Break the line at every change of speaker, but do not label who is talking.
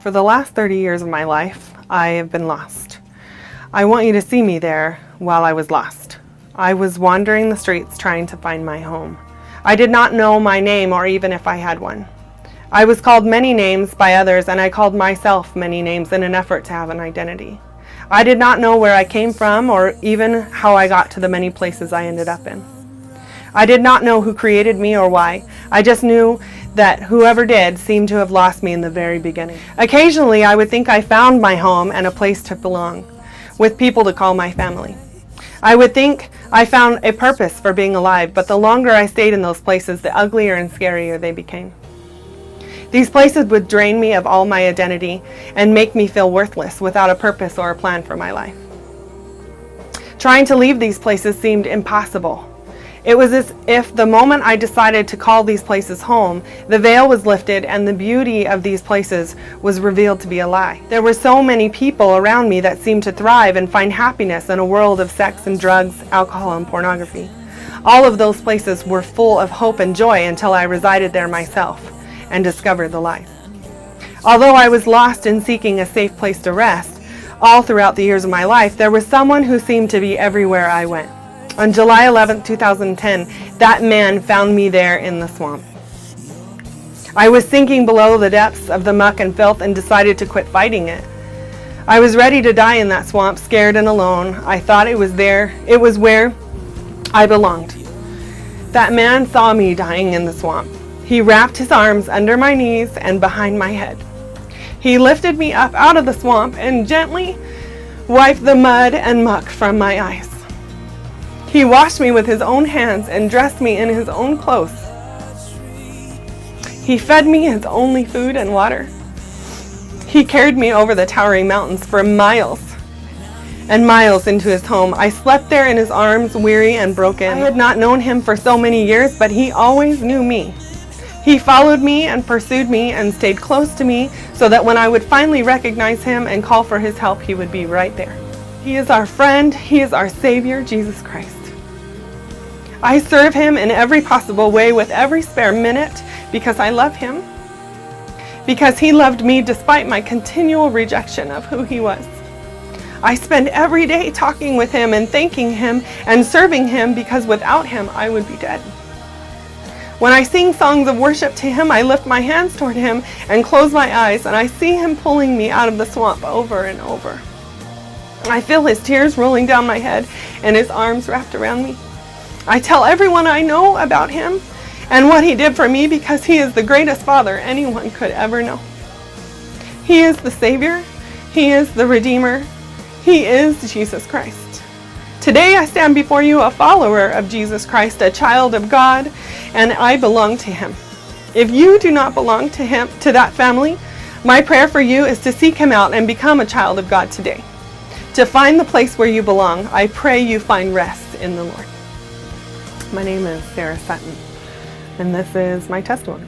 For the last 30 years of my life, I have been lost. I want you to see me there while I was lost. I was wandering the streets trying to find my home. I did not know my name or even if I had one. I was called many names by others, and I called myself many names in an effort to have an identity. I did not know where I came from or even how I got to the many places I ended up in. I did not know who created me or why. I just knew that whoever did seemed to have lost me in the very beginning. Occasionally, I would think I found my home and a place to belong, with people to call my family. I would think I found a purpose for being alive, but the longer I stayed in those places, the uglier and scarier they became. These places would drain me of all my identity and make me feel worthless without a purpose or a plan for my life. Trying to leave these places seemed impossible. It was as if the moment I decided to call these places home, the veil was lifted and the beauty of these places was revealed to be a lie. There were so many people around me that seemed to thrive and find happiness in a world of sex and drugs, alcohol and pornography. All of those places were full of hope and joy until I resided there myself and discovered the lie. Although I was lost in seeking a safe place to rest, all throughout the years of my life, there was someone who seemed to be everywhere I went. On July 11, 2010, that man found me there in the swamp. I was sinking below the depths of the muck and filth and decided to quit fighting it. I was ready to die in that swamp, scared and alone. I thought it was where I belonged. That man saw me dying in the swamp. He wrapped his arms under my knees and behind my head. He lifted me up out of the swamp and gently wiped the mud and muck from my eyes. He washed me with his own hands and dressed me in his own clothes. He fed me his only food and water. He carried me over the towering mountains for miles and miles into his home. I slept there in his arms, weary and broken. I had not known him for so many years, but he always knew me. He followed me and pursued me and stayed close to me so that when I would finally recognize him and call for his help, he would be right there. He is our friend. He is our Savior, Jesus Christ. I serve him in every possible way with every spare minute because I love him, because he loved me despite my continual rejection of who he was. I spend every day talking with him and thanking him and serving him because without him I would be dead. When I sing songs of worship to him, I lift my hands toward him and close my eyes, and I see him pulling me out of the swamp over and over. I feel his tears rolling down my head and his arms wrapped around me. I tell everyone I know about him and what he did for me because he is the greatest father anyone could ever know. He is the Savior. He is the Redeemer. He is Jesus Christ. Today I stand before you a follower of Jesus Christ, a child of God, and I belong to him. If you do not belong to him, to that family, my prayer for you is to seek him out and become a child of God today. To find the place where you belong, I pray you find rest in the Lord. My name is Sara, and this is my testimony.